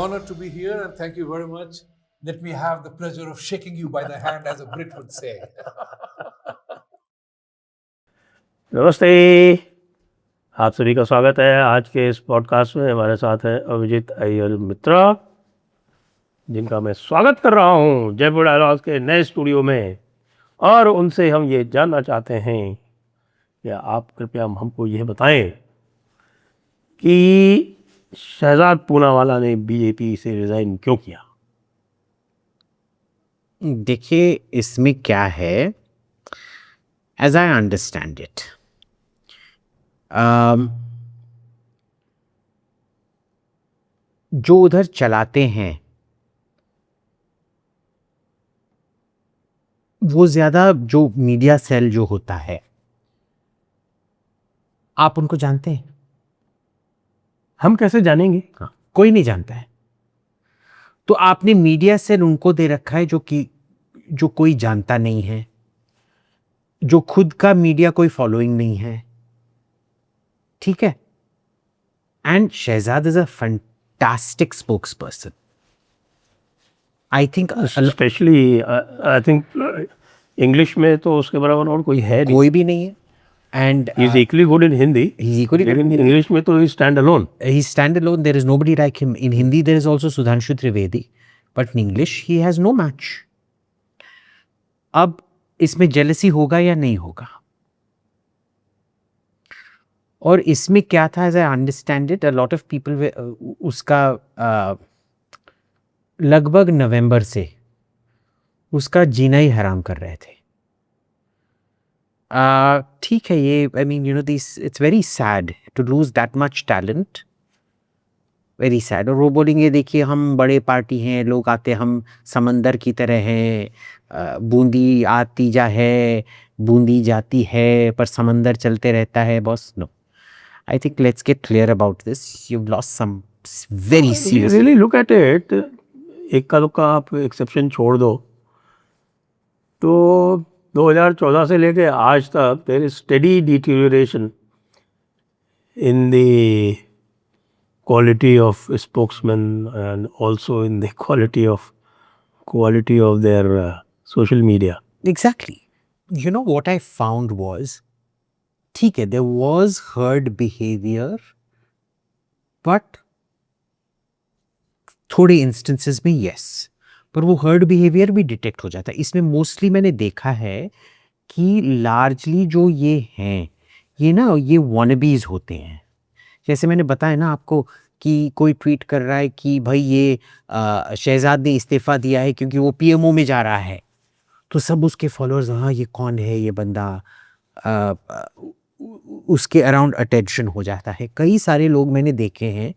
honor to be here and thank you very much. Let me have the pleasure of shaking you by the hand, as a Brit would say. नमस्ते, आप सभी का स्वागत है आज के इस पॉडकास्ट में। हमारे साथ है अभिजीत अय्यर मित्रा, जिनका मैं स्वागत कर रहा हूं जयपुर डायलॉग्स के नए स्टूडियो में। और उनसे हम ये जानना चाहते हैं कि आप कृपया हमको यह बताएं कि शहजाद पूनावाला ने बीजेपी से रिज़ाइन क्यों किया। देखिए, इसमें क्या है, एज आई अंडरस्टैंड इट, जो उधर चलाते हैं वो ज़्यादा जो मीडिया सेल जो होता है, आप उनको जानते हैं? हम कैसे जानेंगे? हाँ, कोई नहीं जानता है। तो आपने मीडिया सेल उनको दे रखा है जो कोई जानता नहीं है, जो खुद का मीडिया कोई फॉलोइंग नहीं है, ठीक है। And Shahzad is a fantastic spokesperson. I think specially I think English में तो उसके बराबर और कोई है नहीं, कोई भी नहीं है। And he is equally good in Hindi. he's equally good in English में तो he stand alone. He's stand alone. There is nobody like him. In Hindi there is also Sudhanshu Trivedi, but in English he has no match. अब इसमें jealousy होगा या नहीं होगा? और इसमें क्या था, as I understand it, a lot of people उसका लगभग नवंबर से उसका जीना ही हराम कर रहे थे। ठीक है, ये I mean you know this, it's very sad to lose that much talent, very sad. और वो बोलेंगे देखिए हम बड़े पार्टी हैं, लोग आते, हम समंदर की तरह हैं, बूंदी आती जा है, बूंदी जाती है, पर समंदर चलते रहता है। Boss, no, I think let's get clear about this. You lost some very serious. Really look at it, एक का दुक्का आप एक्सेप्शन छोड़ दो तो 2014 से लेके आज तक there is steady deterioration in the quality of spokesmen and also in the quality of their social media. Exactly. You know what I found was, ठीक है, there was herd behavior, but थोड़े instances में yes, पर वो herd behavior भी detect हो जाता है। इसमें मोस्टली मैंने देखा है कि लार्जली जो ये हैं, ये ना, ये wannabes होते हैं। जैसे मैंने बताया ना आपको कि कोई ट्वीट कर रहा है कि भाई ये शहजाद ने इस्तीफ़ा दिया है क्योंकि वो पीएमओ में जा रहा है, तो सब उसके फॉलोअर्स, हाँ ये कौन है ये बंदा, उसके अराउंड अटेंशन हो जाता है। कई सारे लोग मैंने देखे हैं,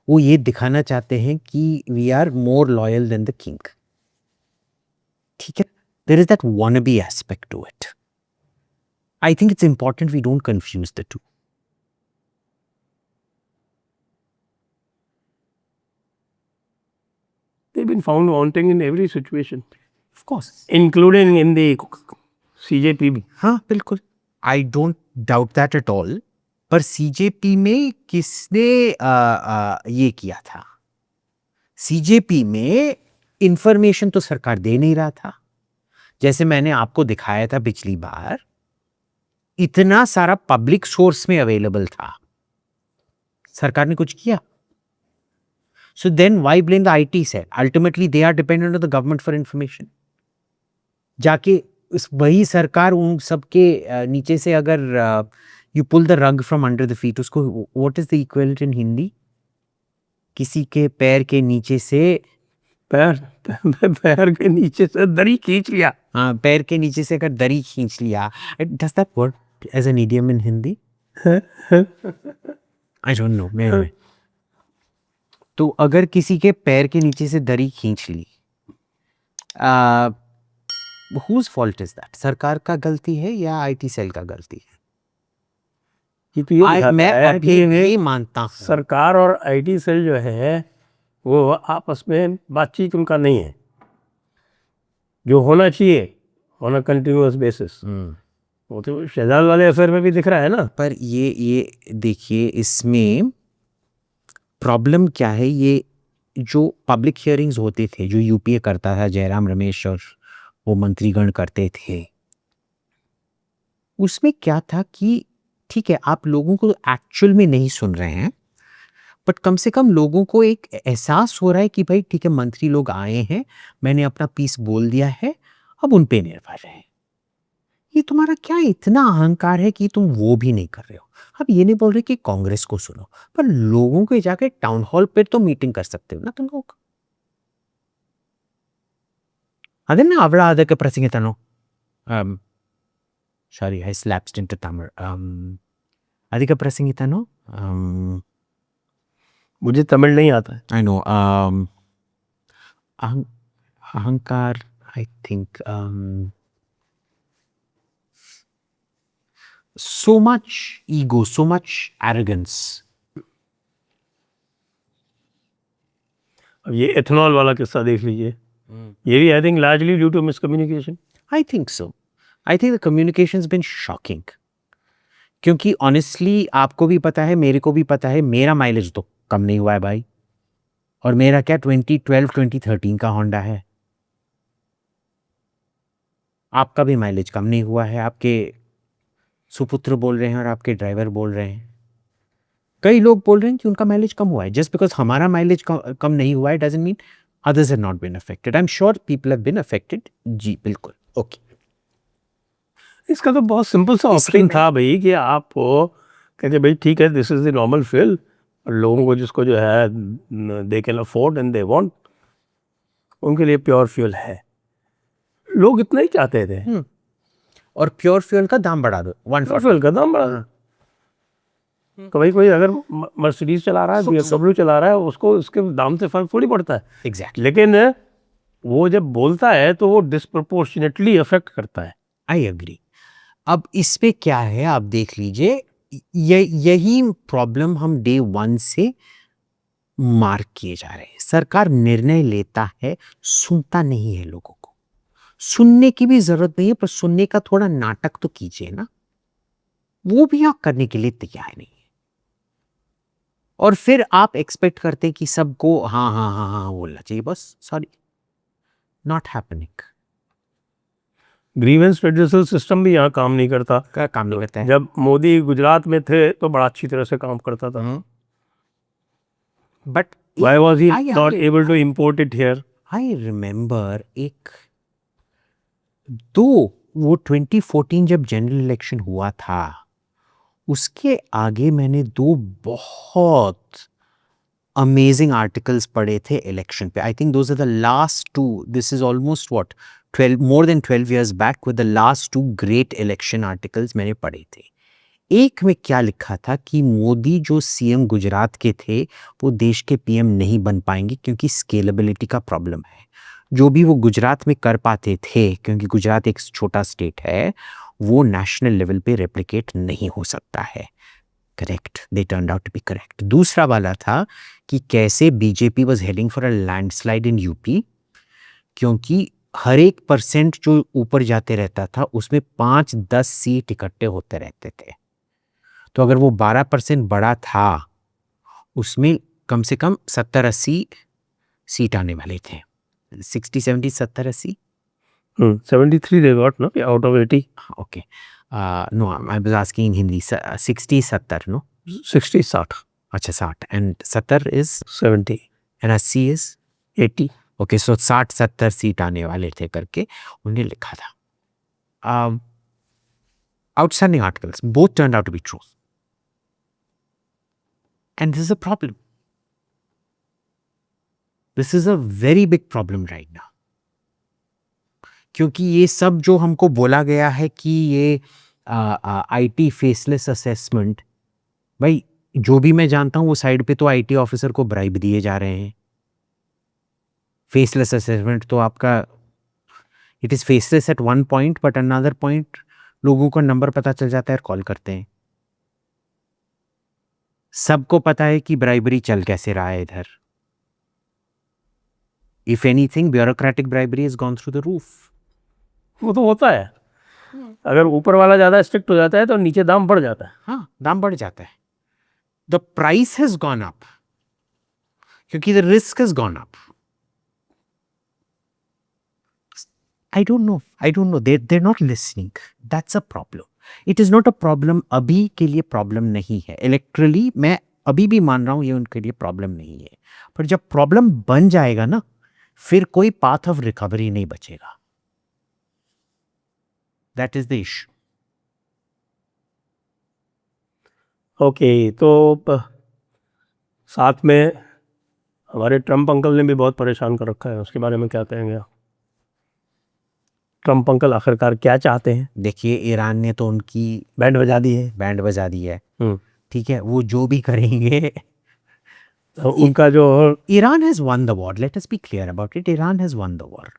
वो ये दिखाना चाहते हैं कि we are more loyal than the king, ठीक है। There is that wannabe aspect to it. I think it's important we don't confuse the two. They've been found wanting in every situation, Of course. including in the CJP. हाँ बिल्कुल, I don't doubt that at all. पर CJP में किसने ये किया था? CJP में information तो सरकार दे नहीं रहा था। जैसे मैंने आपको दिखाया था पिछली बार, इतना सारा पब्लिक सोर्स में अवेलेबल था, सरकार ने कुछ किया? So then why blame the IT cell? Ultimately they are dependent on the government for information. जाके वही सरकार उन सबके नीचे से अगर you pull the rug from under the feet, उसको what is the equivalent in Hindi? किसी के पैर के नीचे से पैर के नीचे से दरी खींच लिया। हाँ, पैर के नीचे से अगर दरी खींच लिया। Does that work as an idiom in Hindi? I don't know. Anyway. तो अगर किसी के पैर के नीचे से दरी खींच ली, whose fault is that? सरकार का गलती है या आईटी सेल का गलती है? मैं अभी ये मानता हूँ सरकार और आईटी सेल जो है वो आपस में बातचीत उनका नहीं है, जो होना चाहिए ऑन अ कंटिन्यूअस बेसिस। वो तो शहजाद वाले अफेयर में भी दिख रहा है ना। पर ये देखिए, इसमें प्रॉब्लम क्या है, ये जो पब्लिक हियरिंग्स होते थे जो यूपीए करता था, जयराम रमेश और वो मंत्रीगण करते थे, उसमें क्या था कि ठीक है आप लोगों को एक्चुअल में नहीं सुन रहे हैं, बट कम से कम लोगों को एक एहसास हो रहा है कि भाई ठीक है मंत्री लोग आए हैं, मैंने अपना पीस बोल दिया है, अब उन पे निर्भर है। ये तुम्हारा क्या इतना अहंकार है कि तुम वो भी नहीं कर रहे हो। अब ये नहीं बोल रहे कि कांग्रेस को सुनो, पर लोगों के जाके टाउन हॉल पे तो मीटिंग कर सकते हो ना तुम लोग। ಅದನ್ನ ಅವಳ ಅದಕ್ಕೆ ಪ್ರಸಂಗಿತನು ಸಾರಿ ಐ ಸ್ಲ್ಯಾಪ್ಸ್ಡ್ ಇಂಟು ತಮಿಳ್ ಅದಕ್ಕೆ ಪ್ರಸಂಗಿತನು मुझे तमिल नहीं आता है। I know. Ahankar, I think. So much ego, so much arrogance. अब ये एथेनॉल वाला किस्सा देख लीजिए, ये भी I think largely due to miscommunication. I think so. I think the communication's been shocking. क्योंकि ऑनेस्टली आपको भी पता है, मेरे को भी पता है, मेरा माइलेज तो कम नहीं हुआ है भाई। और मेरा क्या 2012 2013 का होंडा है। आपका भी माइलेज कम नहीं हुआ है, आपके सुपुत्र बोल रहे हैं और आपके ड्राइवर बोल रहे हैं। कई लोग बोल रहे हैं कि उनका माइलेज कम हुआ है। जस्ट बिकॉज हमारा माइलेज कम नहीं हुआ है doesn't mean others have not been affected. I'm sure people have been affected. जी बिल्कुल ओके। इसका तो बहुत सिंपल सा ऑप्शन था भाई कि आप कहते भाई ठीक है this is the normal fuel, लोगों को जिसको जो है they can afford and they want, उनके लिए प्योर फ्यूल है। लोग इतना ही चाहते थे। और प्योर फ्यूल का दाम बढ़ा दो, प्योर फ्यूल का दाम बढ़ा तो भाई कोई अगर मर्सिडीज चला रहा है, BMW चला रहा है, उसको उसके दाम से फर्क थोड़ी पड़ता है। एग्जैक्टली। लेकिन वो जब बोलता है तो वो डिस्प्रपोर्शनेटली अफेक्ट करता है। I agree. अब इस पे क्या है आप देख लीजिए, यही प्रॉब्लम हम डे वन से मार्क किए जा रहे हैं। सरकार निर्णय लेता है, सुनता नहीं है लोगों को। सुनने की भी जरूरत नहीं है, पर सुनने का थोड़ा नाटक तो कीजिए ना, वो भी आप करने के लिए तैयार नहीं है। और फिर आप एक्सपेक्ट करते कि सबको हाँ हाँ हाँ हाँ बोलना चाहिए, बस sorry not happening. Grievance redressal system भी यहाँ काम नहीं करता। क्या काम नहीं करता है? जब मोदी गुजरात में थे तो बड़ा अच्छी तरह से काम करता था। But why was he not able to import it here? I remember वो 2014 जब जनरल इलेक्शन हुआ था, उसके आगे मैंने 2 बहुत अमेजिंग आर्टिकल्स पढ़े थे इलेक्शन पे। I think those are the last 2, this is almost what 12 more than 12 years back with the last 2 great election articles मैंने पढ़े थे। एक में क्या लिखा था कि मोदी जो सीएम गुजरात के थे वो देश के पीएम नहीं बन पाएंगे क्योंकि स्केलेबिलिटी का प्रॉब्लम है। जो भी वो गुजरात में कर पाते थे, क्योंकि गुजरात एक छोटा स्टेट है, वो नेशनल लेवल पे रेप्लिकेट नहीं हो सकता है। Correct, they turned out to be correct. दूसरा वाला था कि कैसे BJP was heading for a landslide in UP, क्योंकि हर एक % जो ऊपर जाते रहता था उसमें 5-10 सीट इकट्ठे होते रहते थे। तो अगर वो 12% बड़ा था, उसमें कम से कम 70-80 सीट आने वाले थे। 60-70 70-80 73 they got, no? Out of 80. Okay. No, I was asking in Hindi. 60-70, no? 60-60. अच्छा 60. And 70 is? 70. And 80 is? 80. Okay, so 60-70 seat आने वाले थे करके उन्हें लिखा था। Outstanding articles. Both turned out to be true. And this is a problem. This is a very big problem right now. क्योंकि ये सब जो हमको बोला गया है कि ये आईटी फेसलेस असेसमेंट, भाई जो भी मैं जानता हूँ वो साइड पे तो आईटी ऑफिसर को ब्राइब दिए जा रहे हैं। फेसलेस असेसमेंट तो आपका it is faceless at one point, but another point लोगों को नंबर पता चल जाता है और कॉल करते हैं। सबको पता है कि ब्राइबरी चल कैसे रहा है इधर। If anything bureaucratic bribery has gone through the roof. वो तो होता है, अगर ऊपर वाला ज़्यादा स्ट्रिक्ट हो जाता है तो नीचे दाम बढ़ जाता है। हाँ, दाम बढ़ जाता है। The price has gone up क्योंकि the risk has gone up. I don't know. They're not listening. That's a problem. It is not a problem. अभी के लिए प्रॉब्लम नहीं है. इलेक्ट्रली मैं अभी भी मान रहा हूँ ये उनके लिए प्रॉब्लम नहीं है. पर जब प्रॉब्लम बन जाएगा ना, फिर कोई पाथ ऑफ रिकवरी नहीं बचेगा. That is the issue. Okay, तो साथ में हमारे ट्रम्प अंकल ने भी बहुत परेशान कर रखा है, उसके बारे में क्या कहेंगे आप? ट्रम्प अंकल आखिरकार क्या चाहते हैं? देखिए, ईरान ने तो उनकी बैंड बजा दी है. बैंड बजा दी है. हम्म. ठीक है, वो जो भी करेंगे. तो उनका जो Iran has one the war. Let us B clear about it. Iran has one the war.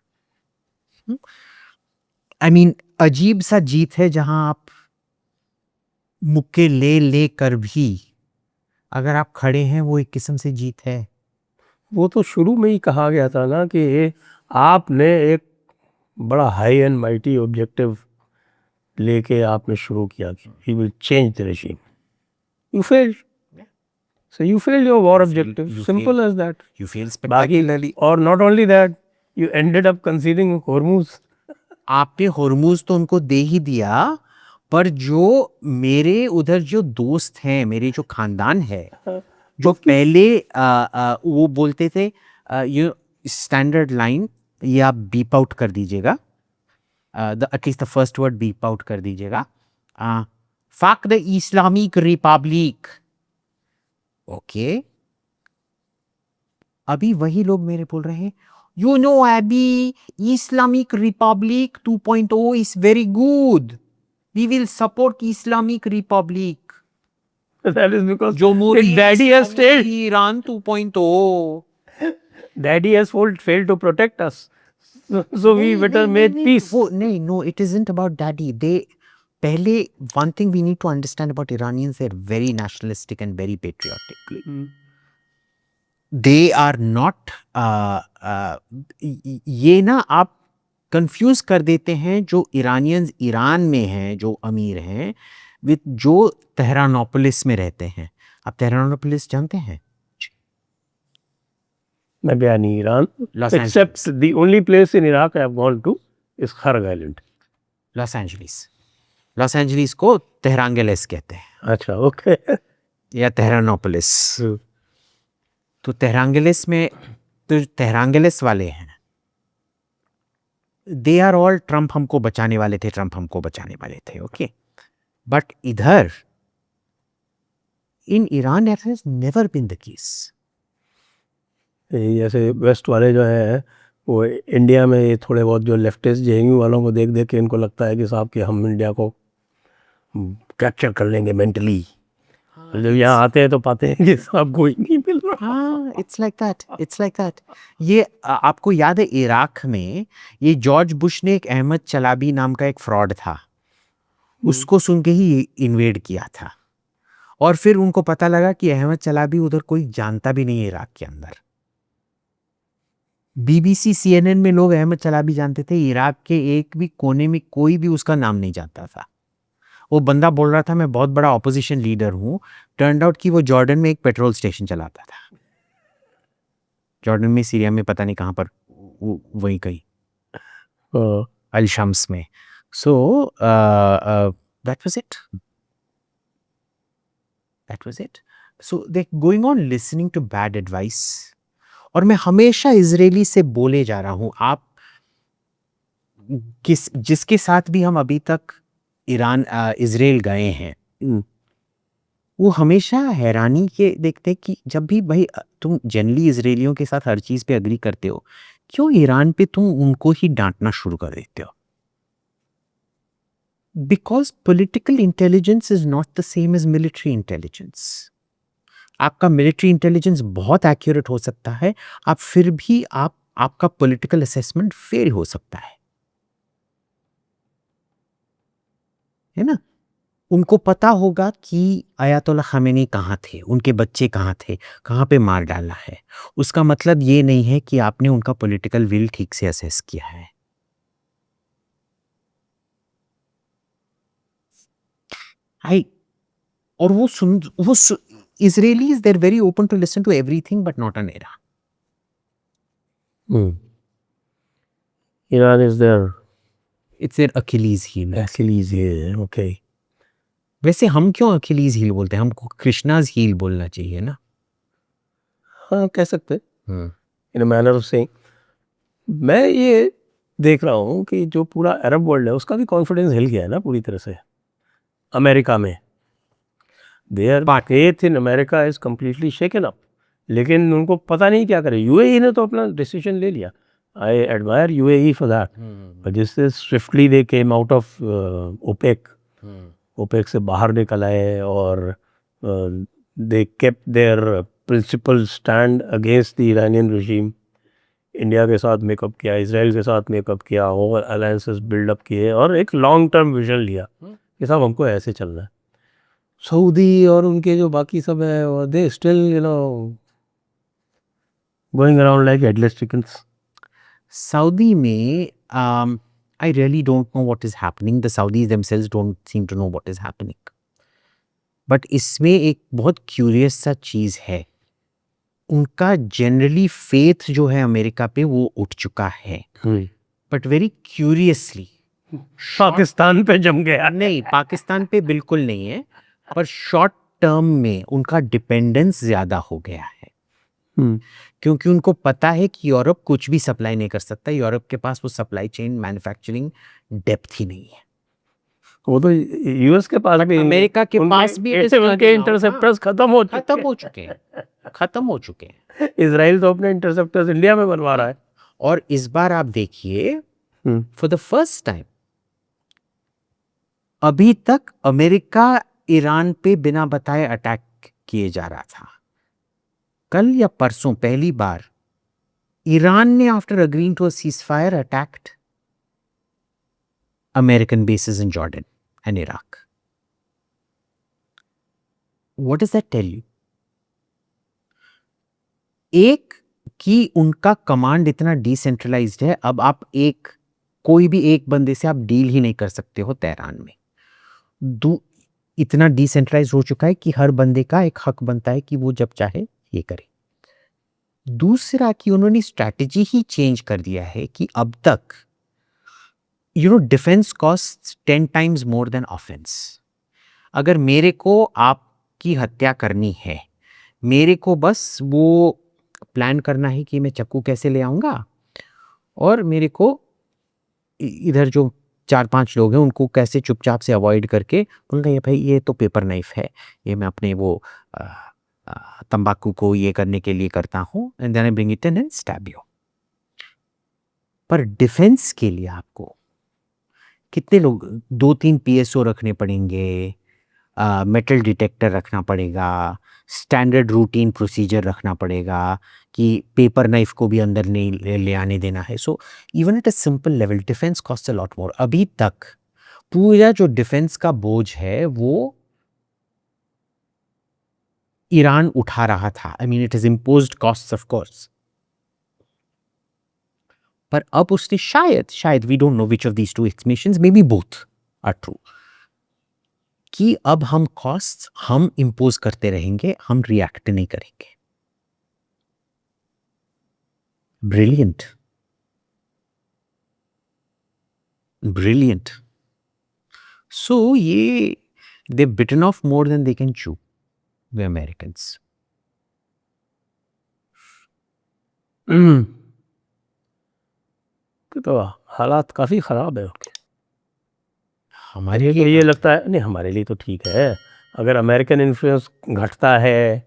I mean, अजीब सा जीत है जहां आप मुक्के ले कर भी अगर आप खड़े हैं, वो एक किस्म से जीत है. वो तो शुरू में ही कहा गया था ना कि आपने एक बड़ा हाई एंड माइटी ऑब्जेक्टिव लेके आपने शुरू किया कि he will change the regime. You failed. So you failed your war objective. Simple as that. You fail बाकी spectacularly. और not only that, you ended up conceding Hormuz. आपने होर्मुज तो उनको दे ही दिया, पर जो मेरे उधर जो दोस्त हैं, मेरे जो खानदान है, जो पहले वो बोलते थे यू स्टैंडर्ड लाइन, ये आप बीप आउट कर दीजिएगा, at least the first word beep out कर दीजिएगा. Fuck the Islamic Republic. Okay, अभी वही लोग मेरे बोल रहे हैं, यू नो अभी Islamic Republic 2.0 is very good, we will support Islamic Republic. That is because जोमहूरी Daddy has failed. Iran 2.0. Daddy has failed to protect us. So we better make peace. वो नहीं, no, it isn't about daddy. They पहले, one thing we need to understand about Iranians, they're very nationalistic and very patriotic. They are not ये ना आप confuse कर देते हैं जो इरानियंस ईरान में हैं, जो अमीर हैं, विद जो तेहरानोपोलिस में रहते हैं. आप तेहरानोपोलिस जानते हैं? मैं गया नहीं Iran. Los Angeles. Except the only place in Iraq I have gone to is Kharg Island. Los Angeles. Los Angeles को तेहरांगेलेस कहते हैं, अच्छा, ओके. या तेहरानोपोलिस. तो तेहरांगेलेस में तो तेहरांगेलेस वाले हैं, दे आर ऑल ट्रम्प हमको बचाने वाले थे, ट्रम्प हमको बचाने वाले थे. ओके, बट इधर in Iran that has never been the case. जैसे वेस्ट वाले जो हैं वो इंडिया में ये थोड़े बहुत जो लेफ्टिस्ट जेएनयू वालों को देख देख के इनको लगता है कि साहब कि हम इंडिया को कैप्चर कर लेंगे मेंटली. जब यहाँ आते हैं तो पाते हैं कि साहब कोई नहीं मिल रहा. हाँ, it's like that, it's like that. ये आपको याद है इराक में ये जॉर्ज बुश ने एक अहमद चलाबी नाम का एक फ्रॉड था, उसको सुन के ही इन्वेड किया था. और फिर उनको पता लगा कि अहमद चलाबी उधर कोई जानता भी नहीं है इराक के अंदर. BBC CNN में लोग अहमद चलाबी जानते थे, इराक के एक भी कोने में कोई भी उसका नाम नहीं जानता था. वो बंदा बोल रहा था मैं बहुत बड़ा ऑपोजिशन लीडर हूँ. टर्न आउट कि वो जॉर्डन में एक पेट्रोल स्टेशन चलाता था. जॉर्डन में, सीरिया में, पता नहीं कहाँ पर, वही कहीं अल शम्स में. So that was it. That was it. So they going on listening to bad advice. और मैं हमेशा इजरायली से बोले जा रहा हूँ, आप जिसके साथ भी हम अभी तक इजराइल गए हैं, वो हमेशा हैरानी के देखते कि जब भी भाई तुम जनरली इजरायलियों के साथ हर चीज पे अग्री करते हो, क्यों ईरान पे तुम उनको ही डांटना शुरू कर देते हो? Because political intelligence is not the same as military intelligence. आपका मिलिट्री इंटेलिजेंस बहुत एक्यूरेट हो सकता है, आप फिर भी आपका पॉलिटिकल असेसमेंट फेल हो सकता है ना. उनको पता होगा कि अयातोल्ला खामेनी कहाँ थे, उनके बच्चे कहाँ थे, कहाँ पे मार डाला है. उसका मतलब ये नहीं है कि आपने उनका पॉलिटिकल विल ठीक से असेस किया है. और वो Israelis, they're very open to listen to everything, but not on Iran. Iran is their It's their Achilles heel. Achilles heel. Okay. वैसे हम क्यों अखिलीज हील बोलते हैं? हमको कृष्णाज हील बोलना चाहिए ना. हाँ कह सकते हैं इन मैनर ऑफ सेइंग. मैं ये देख रहा हूँ कि जो पूरा अरब वर्ल्ड है उसका भी कॉन्फिडेंस हिल गया है ना पूरी तरह से अमेरिका में. Their faith in America is completely shaken up. लेकिन उनको पता नहीं क्या करे. यूएई ने तो अपना डिसीजन ले लिया. I admire UAE for that. But जिससे swiftly they came out of OPEC. OPEC से बाहर निकल आए और they kept their principle stand against the Iranian regime. India के साथ मेकअप किया, इसराइल के साथ मेकअप किया और अलायंसेस बिल्डअप किए और एक लॉन्ग टर्म विजन लिया कि साहब हमको ऐसे चलना है. सऊदी और उनके जो बाकी सब है और they still going around like headless chickens. Saudi में I really don't know what is happening. The Saudis themselves don't seem to know what is happening. But इसमें एक बहुत क्यूरियस सा चीज़ है. उनका जनरली फेथ जो है अमेरिका पे वो उठ चुका है. बट वेरी क्यूरियसली पाकिस्तान पे जम गया. नहीं, पाकिस्तान पे बिल्कुल नहीं है. पर शॉर्ट टर्म में उनका डिपेंडेंस ज़्यादा हो गया है. क्योंकि उनको पता है कि यूरोप कुछ भी सप्लाई नहीं कर सकता. यूरोप के पास वो सप्लाई चेन मैन्युफैक्चरिंग डेप्थ ही नहीं है. वो तो यूएस के पास भी, अमेरिका के पास भी उनके इंटरसेप्टर्स खत्म हो चुके हैं. इसराइल तो अपने इंटरसेप्टर्स इंडिया में बनवा रहा है. और इस बार आप देखिए फॉर द फर्स्ट टाइम अभी तक अमेरिका ईरान पे बिना बताए अटैक किए जा रहा था. कल या परसों पहली बार ईरान ने after agreeing to a ceasefire attacked American bases in Jordan and Iraq. What does that tell you? एक कि उनका कमांड इतना डिसेंट्रलाइज्ड है. अब आप कोई भी एक बंदे से आप डील ही नहीं कर सकते हो तेहरान में. इतना डिसेंट्रलाइज हो चुका है कि हर बंदे का एक हक बनता है कि वो जब चाहे ये करे. दूसरा कि उन्होंने स्ट्रैटेजी ही चेंज कर दिया है कि अब तक defence cost 10 times more than offence. अगर मेरे को आपकी हत्या करनी है, मेरे को बस वो प्लान करना है कि मैं चाकू कैसे ले आऊँगा और मेरे को इधर जो 4-5 लोग हैं उनको कैसे चुपचाप से अवॉइड करके बोलना ये भाई ये तो पेपर नाइफ है, ये मैं अपने वो तंबाकू को ये करने के लिए करता हूँ and then I bring it in and stab you. पर डिफेंस के लिए आपको कितने लोग 2-3 PSO रखने पड़ेंगे, मेटल डिटेक्टर रखना पड़ेगा, स्टैंडर्ड रूटीन प्रोसीजर रखना पड़ेगा कि पेपर नाइफ को भी अंदर नहीं ले आने देना है. So even at a simple level defence cost a lot more. अभी तक पूरा जो डिफेंस का बोझ है वो ईरान उठा रहा था. I mean it is imposed costs of course. पर अब उसने शायद we don't know which of these two explanations, maybe both are true, कि अब हम कॉस्ट हम इम्पोज करते रहेंगे, हम रिएक्ट नहीं करेंगे. ब्रिलियंट. सो ये they bitten off more than they can chew, वे अमेरिकन्स. तो हालात काफ़ी ख़राब है उनके. हमारे लिए ये लगता है नहीं, हमारे लिए तो ठीक है अगर अमेरिकन इन्फ्लुएंस घटता है.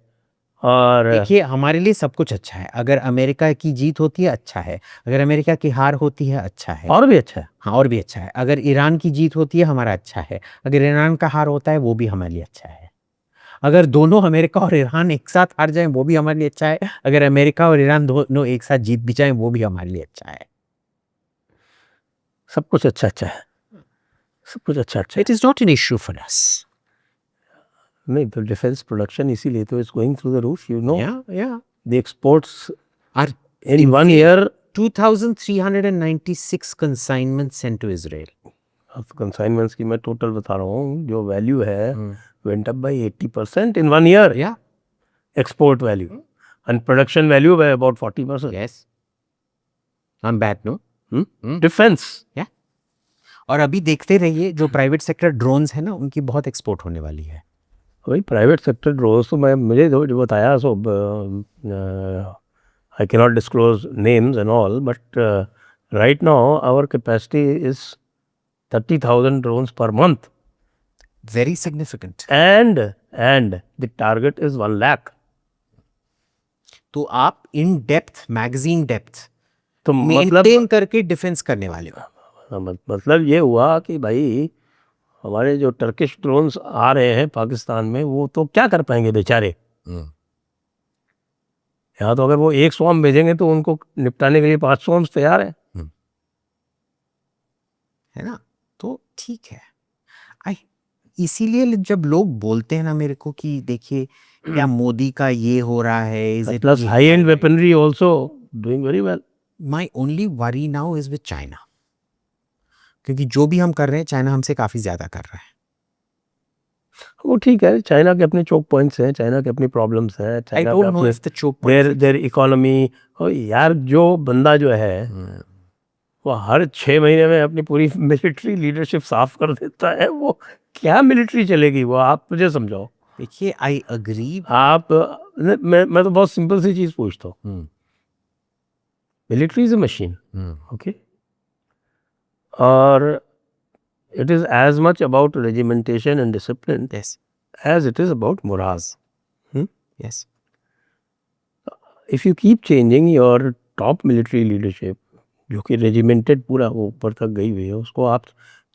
और देखिए हमारे लिए सब कुछ अच्छा है. अगर अमेरिका की जीत होती है अच्छा है, अगर अमेरिका की हार होती है अच्छा है, और भी अच्छा है. हाँ और भी अच्छा है. अगर ईरान की जीत होती है हमारा अच्छा है, अगर ईरान का हार होता है वो भी हमारे लिए अच्छा है. अगर दोनों अमेरिका और ईरान एक साथ हार जाएं वो भी हमारे लिए अच्छा है. अगर अमेरिका और ईरान दोनों एक साथ जीत भी जाएं वो भी हमारे लिए अच्छा है. सब कुछ अच्छा है, सब कुछ अच्छा. It is not an issue for us. नहीं तो डिफेंस प्रोडक्शन इसीलिए तो is going through the roof. या the exports are in 1 year 2396 consignments sent to Israel. Consignments की मैं टोटल बता रहा हूँ, जो वैल्यू है went up by 80% in 1 year. Yeah. Export value and production value by about 40%. Yes. on bad no. Defence. और अभी देखते रहिए जो प्राइवेट सेक्टर ड्रोन्स है ना उनकी बहुत एक्सपोर्ट होने वाली है। वही प्राइवेट सेक्टर ड्रोन्स तो मुझे जो बताया so I can not disclose names and all, but right now our capacity is 30,000 drones per month, very significant. and the target is 1 lakh. तो आप इन डेप्थ मैगजीन डेप्थ तो मतलब maintain करके defence करने वाले हो। मतलब ये हुआ कि भाई हमारे जो टर्किश ड्रोन्स आ रहे हैं पाकिस्तान में वो तो क्या कर पाएंगे बेचारे। यहाँ तो अगर वो 1 स्वॉर्म भेजेंगे तो उनको निपटाने के लिए 5 स्वॉर्म्स तैयार हैं। है ना, तो ठीक है। इसीलिए जब लोग बोलते हैं ना मेरे को कि देखिए क्या मोदी का ये हो रहा है, is it plus high and weaponry also doing very well. My only worry now is with China, क्योंकि जो भी हम कर रहे हैं चाइना हमसे काफी ज्यादा कर रहा है। वो ठीक है, चाइना के अपने चोक पॉइंट्स हैं, चाइना के अपनी प्रॉब्लम्स हैं, आई चाइना डोंट का नो अपने if the choke point their economy. यार जो बंदा जो है वो हर 6 महीने में अपनी पूरी मिलिट्री लीडरशिप साफ कर देता है, वो क्या मिलिट्री चलेगी वो, आप मुझे समझाओ। देखिए आई अग्री। आप मैं तो बहुत सिंपल सी चीज पूछता हूँ, military is a machine, okay, और it is as much about regimentation and discipline yes as it is about morale. Yes If you keep changing your top military leadership, जो कि regimented पूरा वो ऊपर तक गई हुई है, उसको आप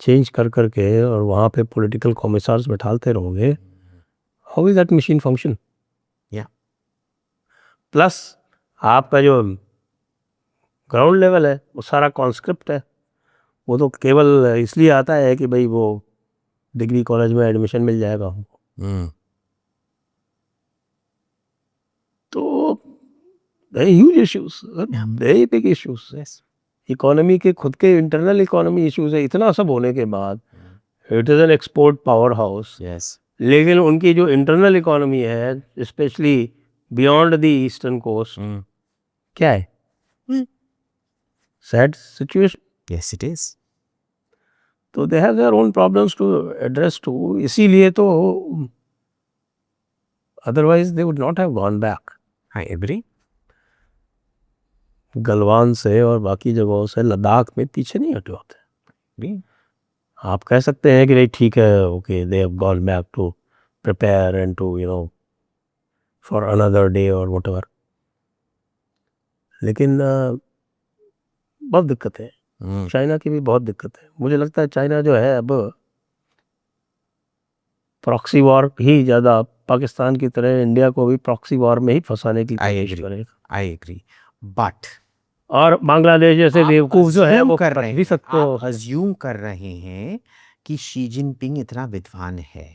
चेंज कर करके और वहाँ पे पॉलिटिकल कॉमिसार्स बैठाते रहोगे, how is that machine function? या प्लस आपका जो ग्राउंड लेवल है वो सारा कॉन्स्क्रिप्ट है, वो तो केवल इसलिए आता है कि भाई वो डिग्री कॉलेज में एडमिशन मिल जाएगा। तो huge issues, very big issues. Economy के खुद के इंटरनल इकोनॉमी इश्यूज है, इतना सब होने के बाद it is an export power house, yes लेकिन उनकी जो इंटरनल इकोनॉमी है especially beyond the eastern coast क्या है? Sad situation. Yes it is. तो they have their own problems to address too, इसीलिए तो otherwise they would not have gone back. I agree. Galwan से और बाकी जगहों से लद्दाख में पीछे नहीं हटे होते। आप कह सकते हैं कि भाई ठीक है, okay, they have gone back to prepare and to for another day और व्हाटएवर, लेकिन बहुत दिक्कत है। चाइना की भी बहुत दिक्कत है। मुझे लगता है चाइना जो है अब प्रॉक्सी वॉर ही ज़्यादा, पाकिस्तान की तरह इंडिया को भी प्रॉक्सी वॉर में ही फंसाने की कोशिश करेगा। आई एग्री बट और बांग्लादेश जैसे बेवकूफ जो है वो कर रहे भी सबको अज्यूम कर रहे हैं कि शी जिनपिंग इतना विद्वान है।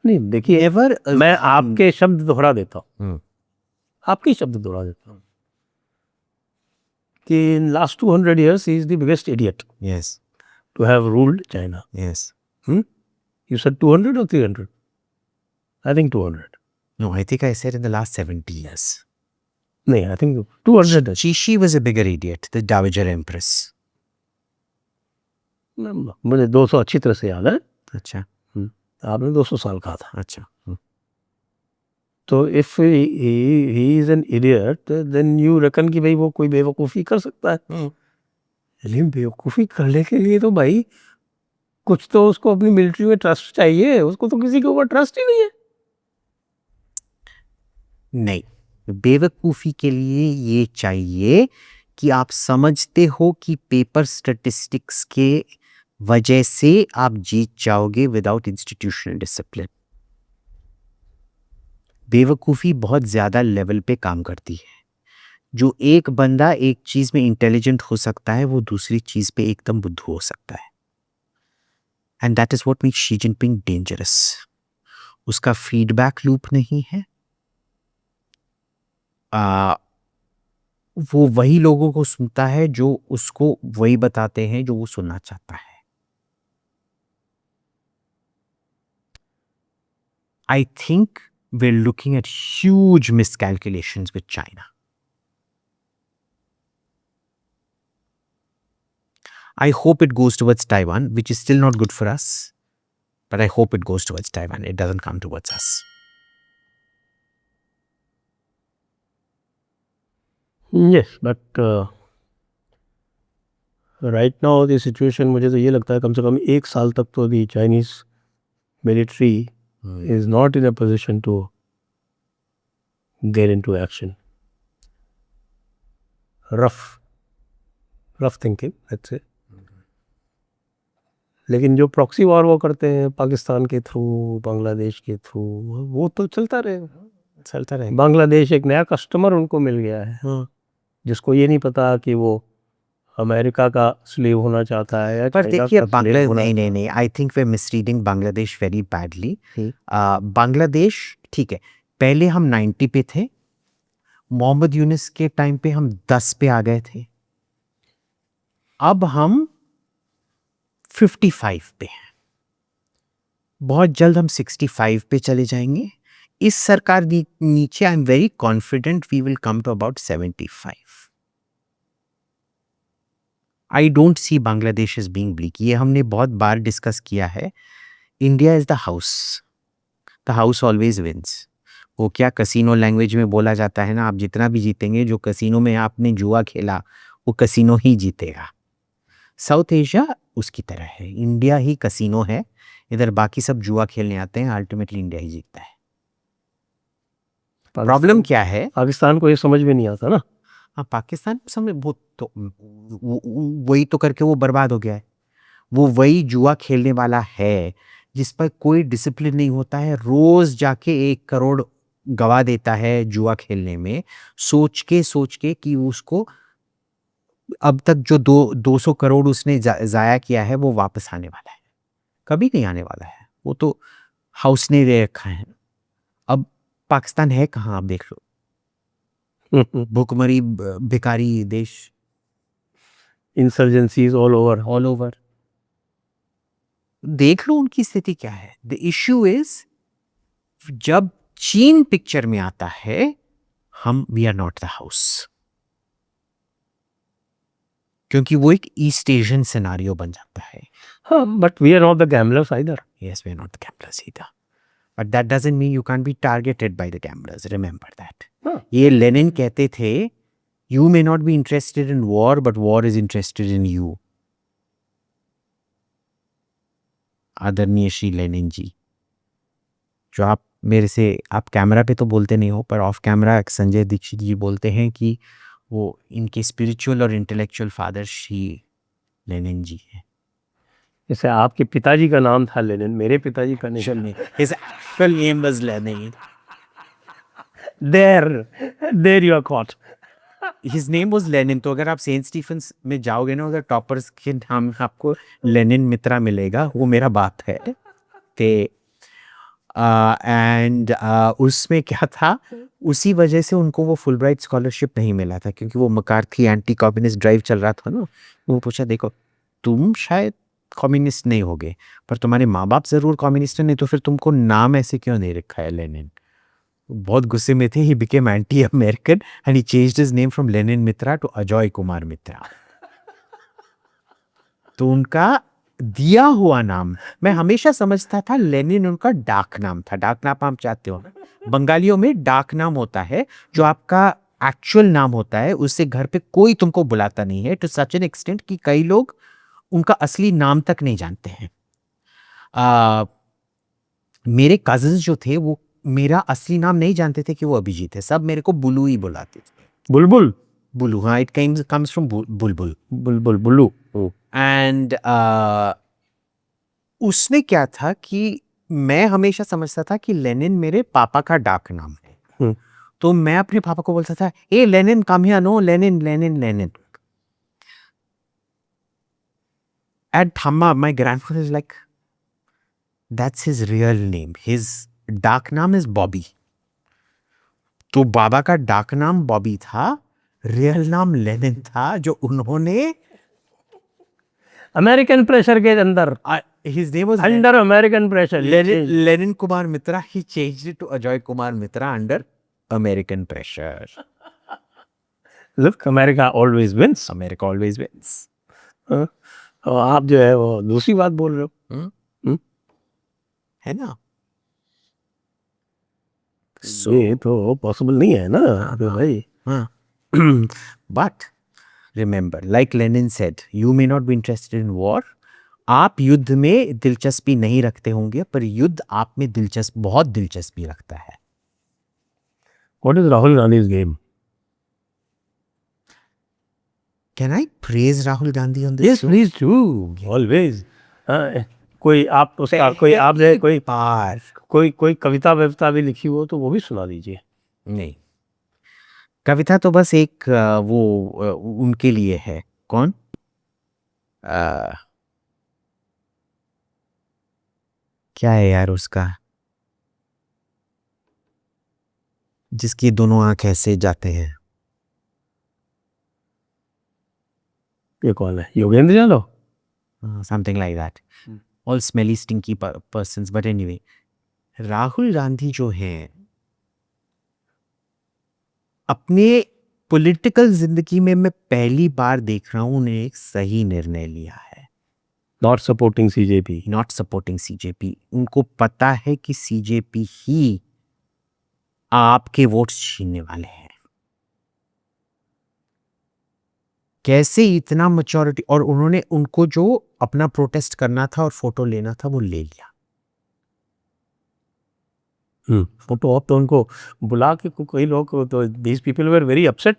नहीं, देखिए Never मैं assume. आपके शब्द दोहरा देता हूँ, आपके शब्द दोहरा देता हूँ कि in last 200 years he is the biggest idiot Yes, to have ruled China. yes. You said 200 or 300? I think 200. No, I think I said in the last 70 years. नहीं, I think 200 है। She was a bigger idiot, the Dowager Empress. मुझे 200 अच्छी तरह से याद है। अच्छा आपने 200 साल कहा था। अच्छा तो if he is an idiot then you reckon कि भाई वो कोई बेवकूफ़ी कर सकता है। लेकिन बेवकूफ़ी करने के लिए तो भाई कुछ तो उसको अपनी मिलिट्री में ट्रस्ट चाहिए, उसको तो किसी के ऊपर ट्रस्ट ही नहीं है। नहीं, बेवकूफ़ी के लिए ये चाहिए कि आप समझते हो कि पेपर स्टैटिस्टिक्स के वजह से आप जीत जाओगे विदाउट इंस्टीट्यूशनल डिसिप्लिन। बेवकूफ़ी बहुत ज़्यादा लेवल पे काम करती है। जो एक बंदा एक चीज़ में इंटेलिजेंट हो सकता है वो दूसरी चीज़ पे एकदम बुद्धू हो सकता है। And that is what makes Xi Jinping dangerous. उसका फीडबैक लूप नहीं है। वो वही लोगों को सुनता है जो उसको वही बताते हैं जो वो सुनना चाहता है। I think we're looking at huge miscalculations with China. I hope it goes towards Taiwan, which is still not good for us. But I hope it goes towards Taiwan. It doesn't come towards us. Yes, but right now the situation मुझे तो ये लगता है कम से कम 1 साल तक तो the Chinese military is not in a position to get into action. Rough thinking, let's say. लेकिन जो प्रॉक्सी वॉर वो करते हैं पाकिस्तान के थ्रू, बांग्लादेश के थ्रू, वो तो चलता रहेगा. बांग्लादेश एक नया कस्टमर उनको मिल गया है, जिसको ये नहीं पता कि वो अमेरिका का स्लेव होना चाहता है या पर चाइना देखिए का slave होना. नहीं, I think way misreading Bangladesh very badly. Bangladesh ठीक है, पहले हम 90 पे थे, मोहम्मद यूनिस के टाइम पे हम 10 पे आ गए थे, अब हम 55 पे हैं, बहुत जल्द हम 65 पे चले जाएंगे. इस सरकार नीचे I am very confident we will come to about 75. I don't see Bangladesh is being bleak. ये हमने बहुत बार डिस्कस किया है. India is the house always wins. वो क्या कसिनो लैंग्वेज में बोला जाता है ना, आप जितना भी जीतेंगे, जो कसिनो में आपने जुआ खेला वो कसिनो ही जीतेगा. साउथ एशिया उसकी तरह है, इंडिया ही कसिनो है, इधर बाकी सब जुआ खेलने आते हैं, अल्टीमेटली इंडिया ही जीतता है. प्रॉब्लम क्या है, पाकिस्तान को ये समझ में नहीं आता ना. हाँ, पाकिस्तान समझ वो तो वही तो करके वो बर्बाद हो गया है. वो वही जुआ खेलने वाला है जिस पर कोई डिसिप्लिन नहीं होता है, रोज जाके 1 करोड़ गवा देता है जुआ खेलने में, सोच के कि उसको अब तक जो 200 करोड़ उसने जाया किया है वो वापस आने वाला है. कभी नहीं आने वाला है, वो तो हाउस ने ले रखा है. अब पाकिस्तान है कहाँ, आप देख लो, भूखमरी भिखारी देश, इंसर्जेंसीज ऑल ओवर. देख लो उनकी स्थिति क्या है. द इश्यू इज जब चीन पिक्चर में आता है, हम we are not the house, क्योंकि वो एक ईस्ट एशियन सिनारियो बन जाता है. हाँ, but we are not the gamblers either. Yes, we are not the gamblers either. But that doesn't mean you can't be targeted by the gamblers. Remember that. हाँ. ये Lenin कहते थे, you may not be interested in war, but war is interested in you. आदरणीय Shri Lenin जी, जो आप मेरे से, आप कैमरा पे तो बोलते नहीं हो, पर ऑफ कैमरा संजय दीक्षित जी बोलते हैं कि वो इनके स्पिरिचुअल और इंटेलेक्चुअल फादर श्री लेनिन जी हैं. जैसे आपके पिताजी का नाम था लेनिन, मेरे पिताजी का नहीं. His actual name was Lenin. There you are caught. His name was Lenin. तो अगर आप सेंट स्टीफन्स में जाओगे ना, उधर टॉपर्स के नाम आपको लेनिन मित्रा मिलेगा, वो मेरा बाप है. ते एंड उसमें क्या था, उसी वजह से उनको वो फुलब्राइट स्कॉलरशिप नहीं मिला था, क्योंकि वो मकार्थी एंटी कम्युनिस्ट ड्राइव चल रहा था ना. वो पूछा, देखो तुम शायद कम्युनिस्ट नहीं होगे, पर तुम्हारे माँ बाप जरूर कम्युनिस्ट हैं, नहीं तो फिर तुमको नाम ऐसे क्यों नहीं रखा है लेनिन. बहुत गुस्से में थे. He became anti American and he changed his name from Lenin Mitra to Ajay Kumar Mitra. तो उनका दिया हुआ नाम, मैं हमेशा समझता था लेनिन उनका डाक नाम था. डाक नाम आप चाहते हो, बंगालियों में डाक नाम होता है, जो आपका एक्चुअल नाम होता है, उससे घर पे कोई तुमको बुलाता नहीं है, टू सच एन एक्सटेंट कि कई लोग उनका असली नाम तक नहीं जानते हैं. मेरे कजिन्स जो थे वो मेरा असली नाम नहीं जानते थे कि वो अभिजीत है, सब मेरे को बुलू ही बुलाते थे. बुलू, हाँ, it comes from Bulbul. And उसमें क्या था कि मैं हमेशा समझता था कि लेनिन मेरे पापा का डाक नाम है. तो मैं अपने पापा को बोलता था, ए Lenin come here, no Lenin Lenin Lenin. And Thamma, my grandfather is like, that's his real name. His डाक नाम is Bobby. तो बाबा का डाक नाम बॉबी था, रियल नाम लेनिन था, जो उन्होंने अमेरिकन प्रेशर के अंदर, his name was under American pressure, Lenin Kumar Mitra. He changed it to Ajay Kumar Mitra under American pressure. Look, America always wins. America always wins. और आप जो है वो दूसरी बात बोल रहे हो। है ना? ये तो पॉसिबल नहीं है ना अबे भाई। But remember, like Lenin said, you may not be interested in war. आप युद्ध में दिलचस्पी नहीं रखते होंगे, पर युद्ध आप में बहुत दिलचस्पी रखता है. What is Rahul Gandhi's game? Can I praise Rahul Gandhi on this Yes, show? please do. Always. हाँ, कोई आप उसका कोई आपने कोई बार कोई कविता वविता भी लिखी हो तो वो भी सुना दीजिए। नहीं, कविता तो बस एक उनके लिए है. कौन? क्या है यार उसका, जिसकी दोनों आंख ऐसे जाते हैं? ये कौन है? Yogendra Yadav? Something like that. All smelly, stinky persons. But anyway, Rahul Gandhi जो हैं, अपने पॉलिटिकल जिंदगी में मैं पहली बार देख रहा हूं उन्हें एक सही निर्णय लिया है. Not supporting CJP. Not supporting CJP. उनको पता है कि सीजेपी ही आपके वोट्स छीनने वाले हैं. कैसे इतना मैच्योरिटी, और उन्होंने उनको जो अपना प्रोटेस्ट करना था और फोटो लेना था वो ले लिया. फोटो आप तो उनको बुला के कई लोग तो these people were very upset.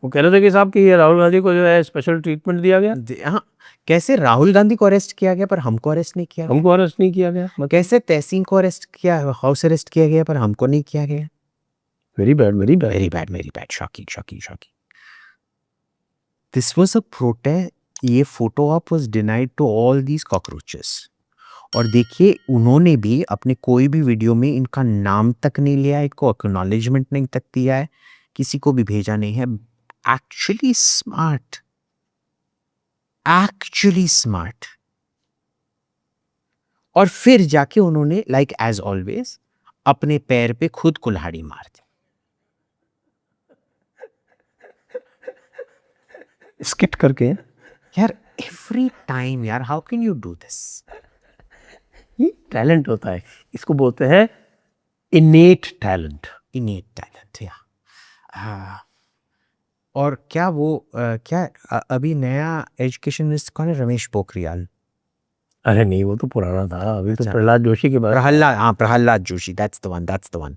वो कह रहे थे कि साहब कि ये राहुल गांधी को जो है स्पेशल ट्रीटमेंट दिया गया. हाँ, कैसे राहुल गांधी को अरेस्ट किया गया पर हमको अरेस्ट नहीं किया गया? हमको अरेस्ट नहीं किया गया. कैसे तहसीन को अरेस्ट किया, हाउस अरेस्ट किया गया पर हमको नहीं किया गया? Very bad, very bad, very bad, very bad. Shocking, shocking, shocking. This was a protest. ये photo op was denied to all these cockroaches. और देखिए, उन्होंने भी अपने कोई भी वीडियो में इनका नाम तक नहीं लिया है, इनको एक्नॉलेजमेंट नहीं तक दिया है, किसी को भी भेजा नहीं है. Actually smart, actually smart. और फिर जाके उन्होंने लाइक एज ऑलवेज अपने पैर पे खुद कुल्हाड़ी मार दी. स्किट करके. यार एवरी टाइम यार, how can you do this? ये टैलेंट होता है, इसको बोलते हैं इनेट टैलेंट. इनेट टैलेंट, या. और क्या वो क्या अभी नया एजुकेशन मिनिस्टर कौन है? रमेश पोखरियाल. अरे नहीं, वो तो पुराना था. अभी तो अच्छा. प्रहलाद जोशी के बाद. Prahlad Joshi. That's the one, that's the one.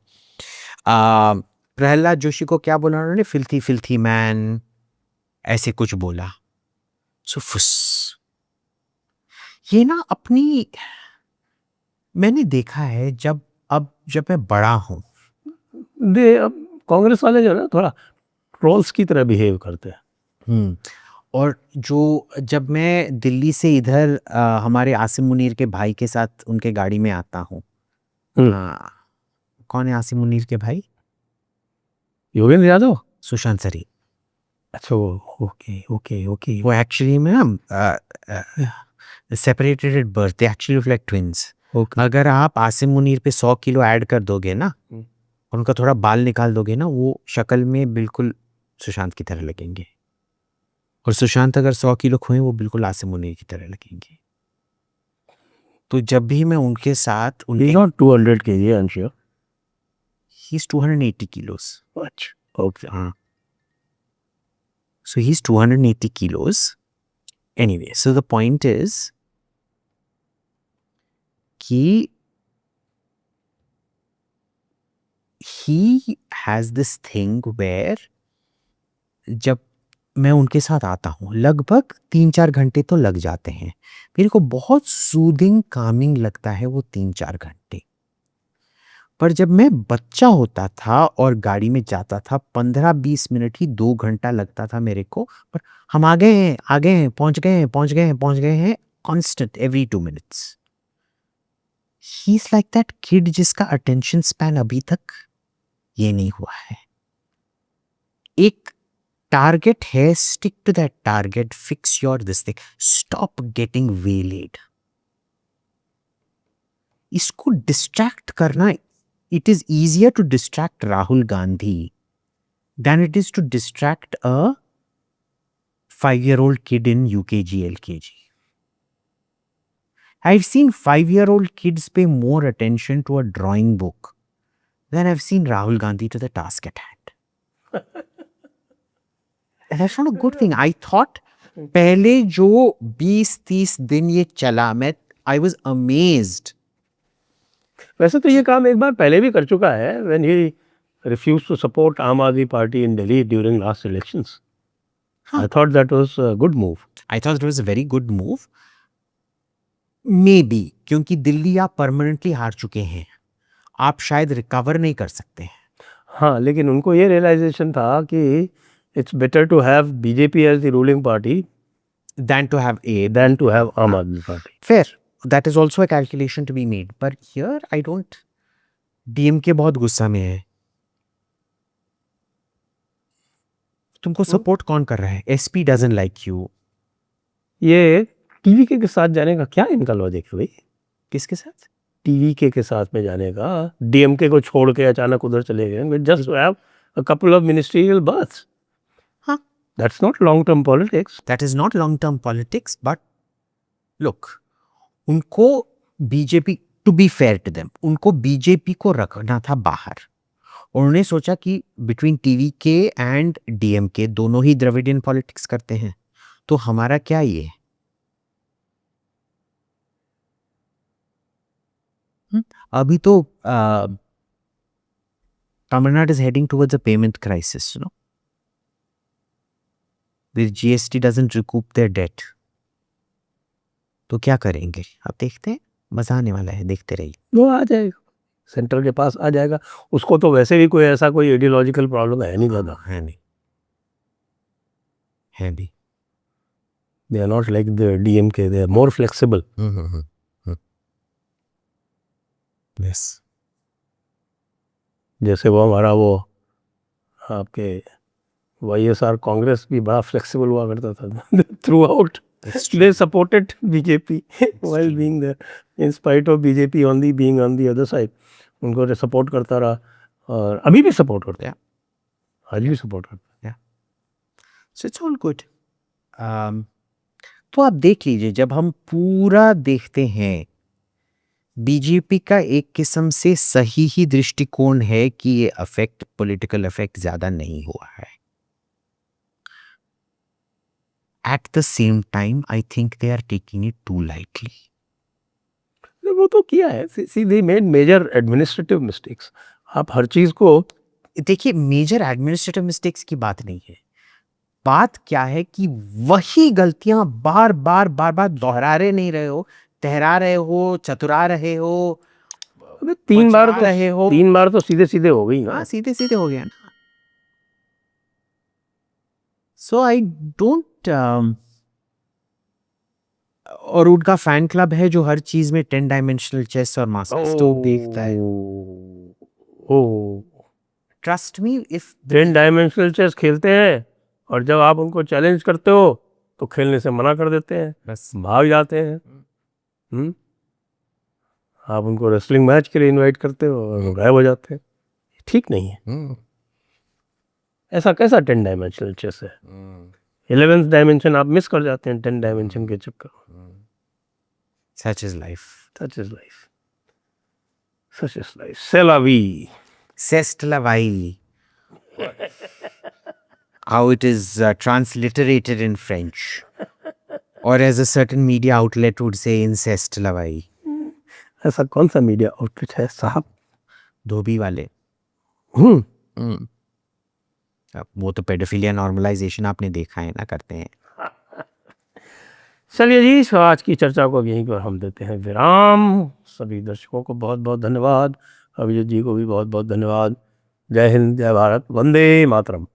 Prahlad Joshi को क्या बोला उन्होंने? फिल्थी फिल्थी मैन, ऐसे कुछ बोला. सो फुस. ये ना अपनी, मैंने देखा है जब मैं बड़ा हूं, अब कांग्रेस वाले जो है ना थोड़ा ट्रोल्स की तरह बिहेव करते हैं. और जो जब मैं दिल्ली से इधर हमारे आसिम मुनीर के भाई के साथ उनके गाड़ी में आता हूँ. कौन है आसिम मुनीर के भाई? योगेंद्र यादव. सुशांत सरी. अच्छा, ओके ओके ओके. वो एक्चुअली में separated at birth. They actually look like twins. अगर आप आसिम मुनीर पे 100 किलो ऐड कर दोगे ना, और उनका थोड़ा बाल निकाल दोगे ना, वो शक्ल में बिल्कुल सुशांत की तरह लगेंगे. और सुशांत अगर 100 किलो खोए, वो बिल्कुल आसिम मुनीर की तरह लगेंगे. तो जब भी मैं उनके साथ, He's not 200 kg, I'm sure. He's 280 kilos. Much. Okay. So he's 280 kilos. Anyway, so the point is कि he has this thing where जब मैं उनके साथ आता हूँ, लगभग 3-4 घंटे तो लग जाते हैं. मेरे को बहुत सूदिंग, कामिंग लगता है वो 3-4 घंटे. पर जब मैं बच्चा होता था और गाड़ी में जाता था, 15-20 मिनट ही 2 घंटा लगता था मेरे को. पर हम आ गए हैं, पहुंच गए हैं, constant every 2 minutes. He is like that kid जिसका अटेंशन स्पैन अभी तक ये नहीं हुआ है. एक टारगेट है, stick to that target, fix your this thing, stop getting veiled. इसको डिस्ट्रैक्ट करना, it is easier to distract Rahul Gandhi than it is to distract a 5-year-old kid in UKG, LKG. I've seen 5-year-old kids pay more attention to a drawing book than I've seen Rahul Gandhi to the task at hand. And that's not a good thing. I thought पहले जो 20-30 दिन ये चला, I was amazed. वैसे तो ये काम एक बार पहले भी कर चुका है, when he refused to support Aam Aadmi Party in Delhi during last elections. I thought that was a good move. I thought it was a very good move. Maybe क्योंकि दिल्ली आप परमानेंटली हार चुके हैं, आप शायद रिकवर नहीं कर सकते हैं. हाँ, लेकिन उनको ये रियलाइजेशन था कि it's better to have BJP as the ruling party than to have Aam Aadmi Party. Fair. That is also a calculation to be made. But here I don't. DMK बहुत गुस्सा में है. तुमको सपोर्ट कौन कर रहा है? SP doesn't like you. ये TVK के साथ जाने का क्या इनका लॉजिक है भाई? किसके साथ? TVK के साथ में जाने का, DMK को छोड़ के अचानक उधर चले गए, just to have a couple of ministerial berths. हाँ. That's not long-term politics. That is not long-term politics, but look, उनको BJP, to be fair to them, उनको BJP को रखना था बाहर. उन्होंने सोचा कि बिटवीन TVK एंड DMK दोनों ही द्रविडियन पॉलिटिक्स करते हैं, तो हमारा क्या ये? अभी तो Tamil Nadu is heading towards a payment crisis, you know. The GST doesn't recoup their debt. तो क्या करेंगे? आप देखते हैं, मजा आने वाला है, देखते रहिए. वो आ जाएगा, सेंट्रल के पास आ जाएगा. उसको तो वैसे भी कोई ऐसा कोई आइडियोलॉजिकल प्रॉब्लम है नहीं ज़्यादा. है नहीं, है भी. They are not like the DMK. They are more flexible. Yes. जैसे वो हमारा वो आपके YSR कांग्रेस भी बड़ा फ्लेक्सिबल हुआ करता था. Throughout, they supported BJP while being there, in spite of BJP being on the other side. उनको सपोर्ट करता रहा और अभी भी सपोर्ट करते हैं. आज भी सपोर्ट करते हैं. So it's all good. तो आप देख लीजिए, जब हम पूरा देखते हैं, बीजेपी का एक किस्म से सही ही दृष्टिकोण है कि ये अफेक्ट, पॉलिटिकल अफेक्ट ज्यादा नहीं हुआ है. At the same time, I think they are taking it too lightly. वो तो किया है. See, they made major administrative mistakes. आप हर चीज को देखिए, मेजर एडमिनिस्ट्रेटिव मिस्टेक्स की बात नहीं है. बात क्या है कि वही गलतियां बार बार दोहरा रहे हो, तहरा रहे हो, चतुरा रहे हो. 3 बार तो सीधे सीधे हो गई. हाँ, सीधे सीधे हो गया ना. सो आई डोंट. और उनका फैन क्लब है जो हर चीज में 10 डायमेंशनल चेस और मास्टर स्ट्रोक देखता है. Trust me, if 10 dimensional chess खेलते हैं और जब आप उनको चैलेंज करते हो तो खेलने से मना कर देते हैं, बस भाग जाते हैं. आप उनको रेसलिंग मैच के लिए इनवाइट करते हो और गायब हो जाते हैं. ठीक नहीं है. ऐसा कैसा 10 डायमेंशनल चेस है? 11th डायमेंशन आप मिस कर जाते हैं 10 डायमेंशन के चक्कर. Such is life. Such is life. Such is life. C'est la vie. C'est la vie. How it is transliterated in French. Or as a certain media outlet would say, incest la vie. ऐसा कौन सा media outlet है साहब? धोबी वाले. अब वो तो paedophilia normalisation आपने देखा है ना, करते हैं. चलिए जी, तो आज की चर्चा को यहीं पर हम देते हैं विराम. सभी दर्शकों को बहुत बहुत धन्यवाद. अभिजीत जी को भी बहुत बहुत धन्यवाद. जय हिंद, जय भारत, वंदे मातरम.